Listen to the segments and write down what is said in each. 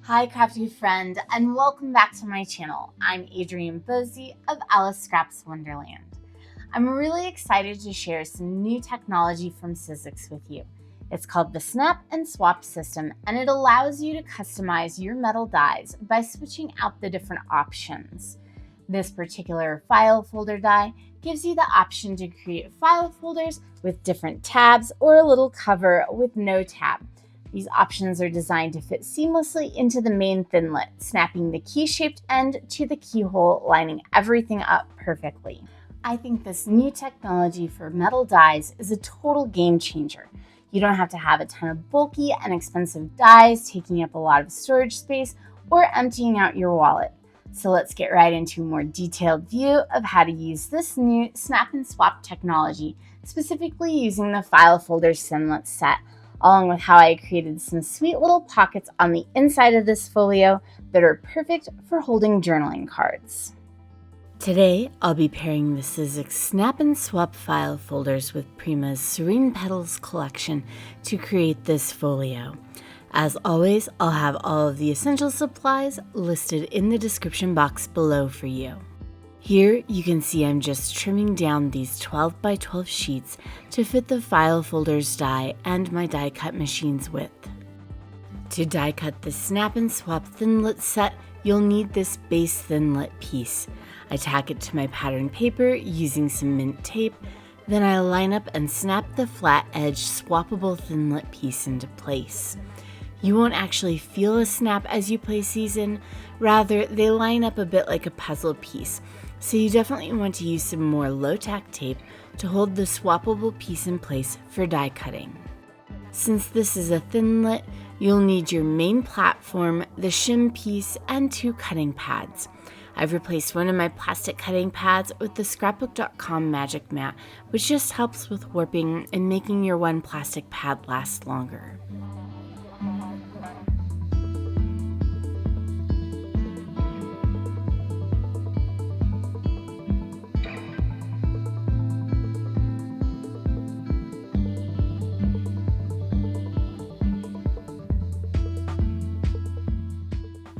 Hi crafty friend, and welcome back to my channel. I'm Adrienne Bosey of Alice Scraps Wonderland. I'm really excited to share some new technology from Sizzix with you. It's called the Snap and Swap system, and it allows you to customize your metal dies by switching out the different options. This particular file folder die gives you the option to create file folders with different tabs or a little cover with no tab. These options are designed to fit seamlessly into the main Thinlit, snapping the key-shaped end to the keyhole, lining everything up perfectly. I think this new technology for metal dies is a total game changer. You don't have to have a ton of bulky and expensive dies taking up a lot of storage space or emptying out your wallet. So let's get right into a more detailed view of how to use this new Snap and Swap technology, specifically using the File Folders Thinlit set, along with how I created some sweet little pockets on the inside of this folio that are perfect for holding journaling cards. Today, I'll be pairing the Sizzix Snap and Swap file folders with Prima's Serene Petals collection to create this folio. As always, I'll have all of the essential supplies listed in the description box below for you. Here you can see I'm just trimming down these 12 by 12 sheets to fit the file folders die and my die cut machine's width. To die cut the Snap and Swap Thinlit set, you'll need this base Thinlit piece. I tack it to my pattern paper using some mint tape, then I line up and snap the flat edge swappable Thinlit piece into place. You won't actually feel a snap as you place these in, rather they line up a bit like a puzzle piece. So you definitely want to use some more low-tack tape to hold the swappable piece in place for die cutting. Since this is a Thinlit, you'll need your main platform, the shim piece, and 2 cutting pads. I've replaced one of my plastic cutting pads with the scrapbook.com magic mat, which just helps with warping and making your one plastic pad last longer.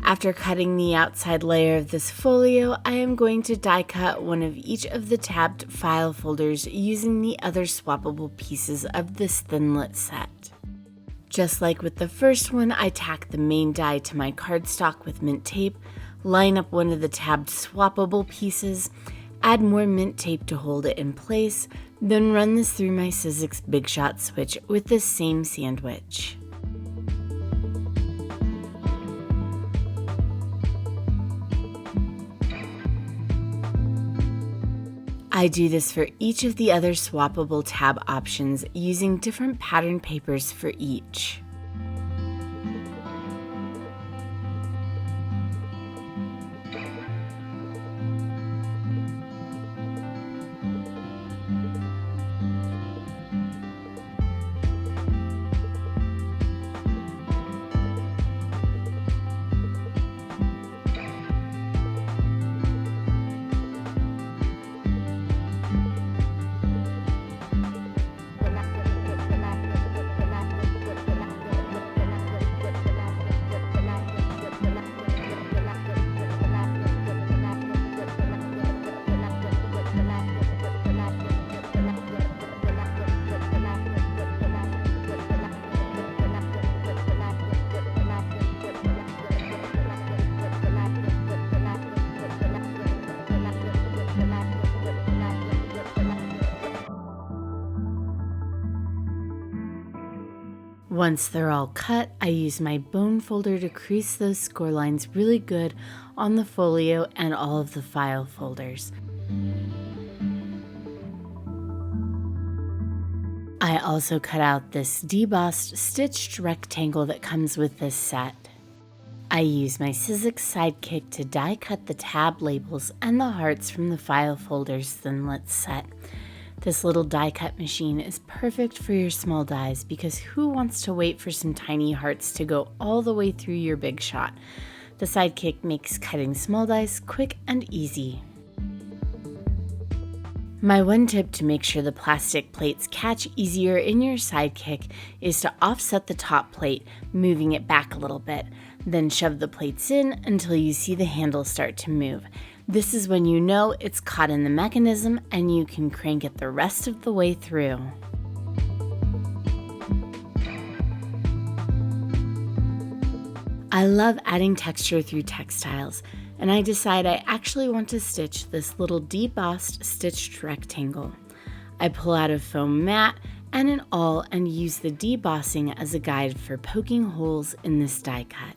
After cutting the outside layer of this folio, I am going to die cut one of each of the tabbed file folders using the other swappable pieces of this Thinlit set. Just like with the first one, I tack the main die to my cardstock with mint tape, line up one of the tabbed swappable pieces, add more mint tape to hold it in place, then run this through my Sizzix Big Shot switch with this same sandwich. I do this for each of the other swappable tab options using different pattern papers for each. Once they're all cut, I use my bone folder to crease those score lines really good on the folio and all of the file folders. I also cut out this debossed stitched rectangle that comes with this set. I use my Sizzix Sidekick to die cut the tab labels and the hearts from the file folders Thinlit set. This little die cut machine is perfect for your small dies because who wants to wait for some tiny hearts to go all the way through your big shot? The Sidekick makes cutting small dies quick and easy. My one tip to make sure the plastic plates catch easier in your Sidekick is to offset the top plate, moving it back a little bit. Then shove the plates in until you see the handle start to move. This is when you know it's caught in the mechanism and you can crank it the rest of the way through. I love adding texture through textiles, and I decide I actually want to stitch this little debossed stitched rectangle. I pull out a foam mat and an awl and use the debossing as a guide for poking holes in this die cut.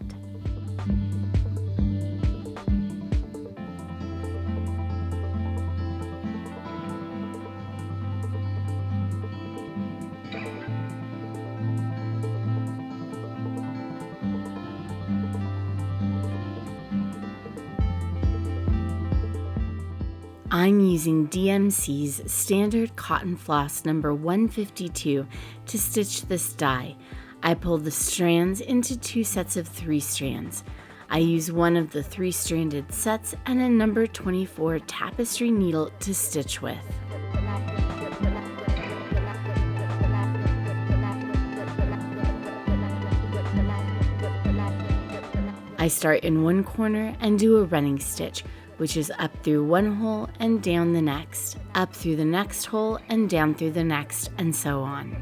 I'm using DMC's standard cotton floss number 152 to stitch this die. I pull the strands into 2 sets of 3 strands. I use one of the 3-stranded sets and a number 24 tapestry needle to stitch with. I start in one corner and do a running stitch, which is up through one hole and down the next, up through the next hole and down through the next, and so on.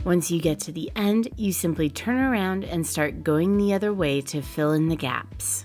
Once you get to the end, you simply turn around and start going the other way to fill in the gaps.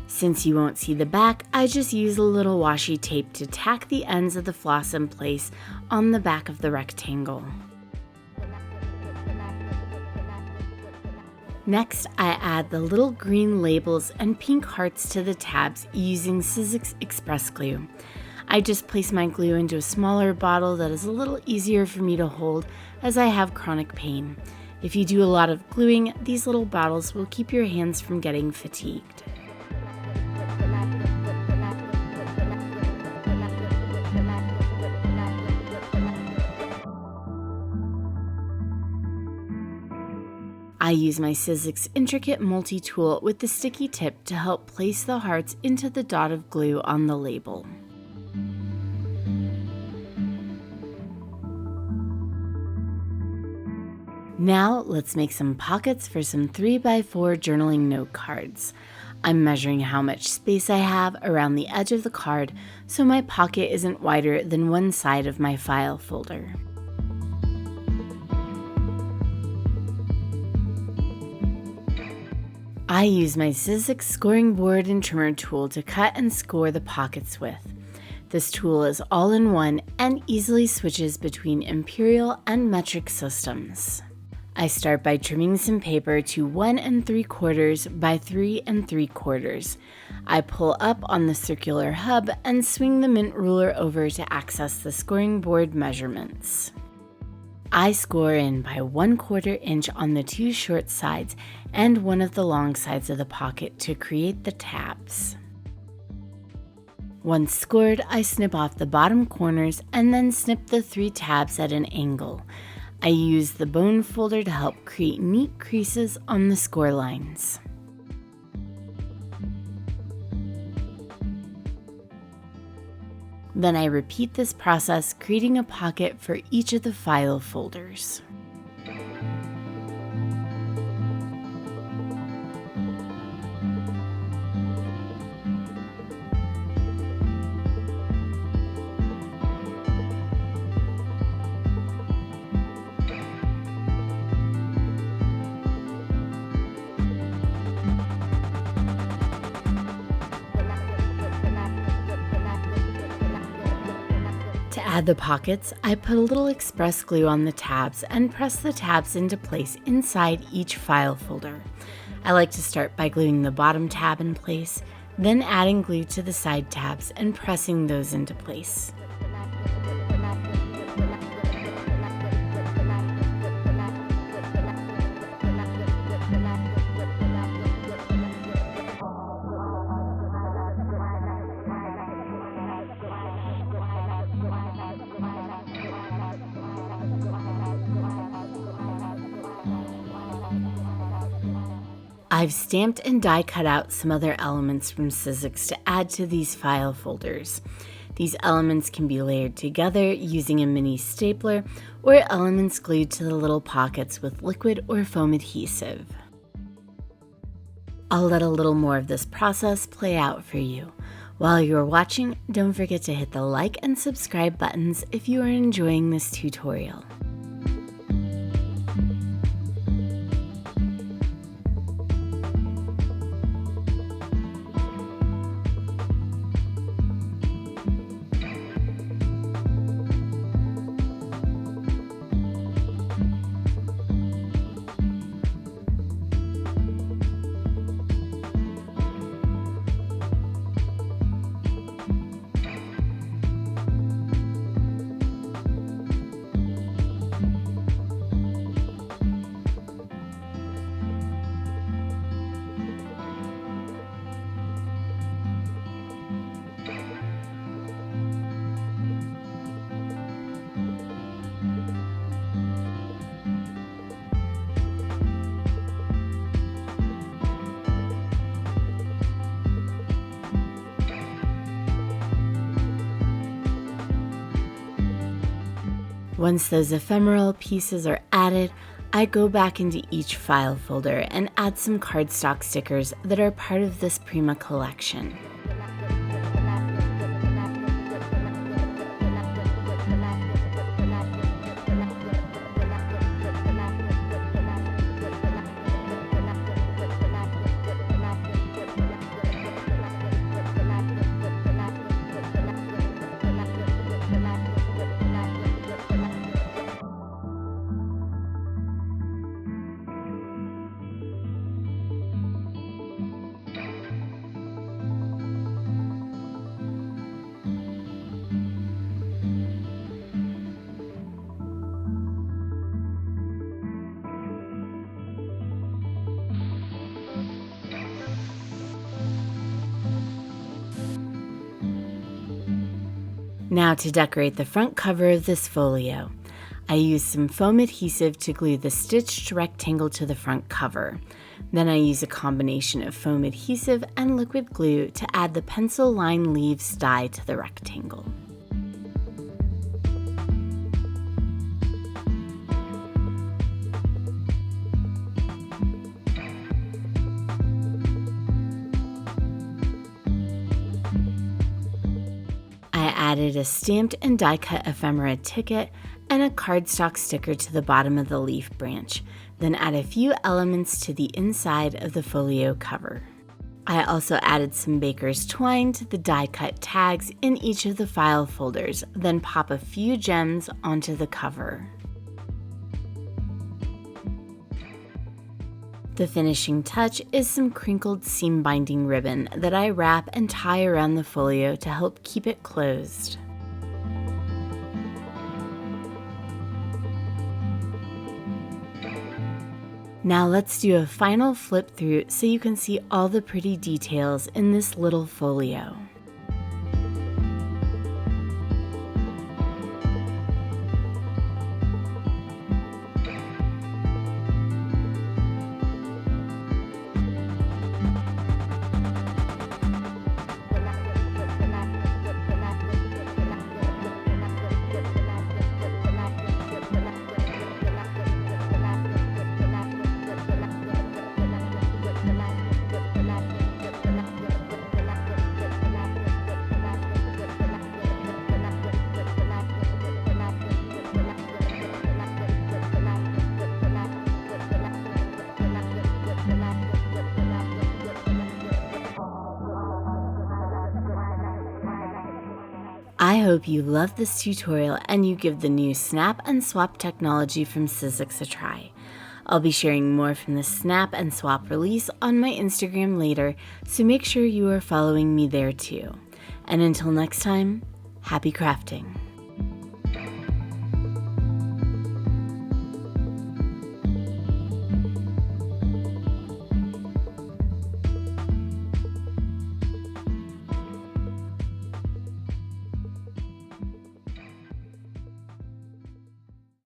Since you won't see the back, I just use a little washi tape to tack the ends of the floss in place on the back of the rectangle. Next, I add the little green labels and pink hearts to the tabs using Sizzix Express Glue. I just place my glue into a smaller bottle that is a little easier for me to hold as I have chronic pain. If you do a lot of gluing, these little bottles will keep your hands from getting fatigued. I use my Sizzix intricate multi-tool with the sticky tip to help place the hearts into the dot of glue on the label. Now let's make some pockets for some 3x4 journaling note cards. I'm measuring how much space I have around the edge of the card so my pocket isn't wider than one side of my file folder. I use my Sizzix scoring board and trimmer tool to cut and score the pockets with. This tool is all-in-one and easily switches between imperial and metric systems. I start by trimming some paper to 1 3/4 by 3 3/4. I pull up on the circular hub and swing the mint ruler over to access the scoring board measurements. I score in by 1/4 inch on the 2 short sides and one of the long sides of the pocket to create the tabs. Once scored, I snip off the bottom corners and then snip the 3 tabs at an angle. I use the bone folder to help create neat creases on the score lines. Then I repeat this process, creating a pocket for each of the file folders. To add the pockets, I put a little express glue on the tabs and press the tabs into place inside each file folder. I like to start by gluing the bottom tab in place, then adding glue to the side tabs and pressing those into place. I've stamped and die cut out some other elements from Sizzix to add to these file folders. These elements can be layered together using a mini stapler or elements glued to the little pockets with liquid or foam adhesive. I'll let a little more of this process play out for you. While you're watching, don't forget to hit the like and subscribe buttons if you are enjoying this tutorial. Once those ephemeral pieces are added, I go back into each file folder and add some cardstock stickers that are part of this Prima collection. Now to decorate the front cover of this folio. I use some foam adhesive to glue the stitched rectangle to the front cover. Then I use a combination of foam adhesive and liquid glue to add the pencil line leaves die to the rectangle. I added a stamped and die cut ephemera ticket and a cardstock sticker to the bottom of the leaf branch, then add a few elements to the inside of the folio cover. I also added some baker's twine to the die cut tags in each of the file folders, then pop a few gems onto the cover. The finishing touch is some crinkled seam binding ribbon that I wrap and tie around the folio to help keep it closed. Now let's do a final flip through so you can see all the pretty details in this little folio. hope you love this tutorial and you give the new snap and swap technology from Sizzix a try. I'll be sharing more from the snap and swap release on my Instagram later, so make sure you are following me there too. And until next time, happy crafting!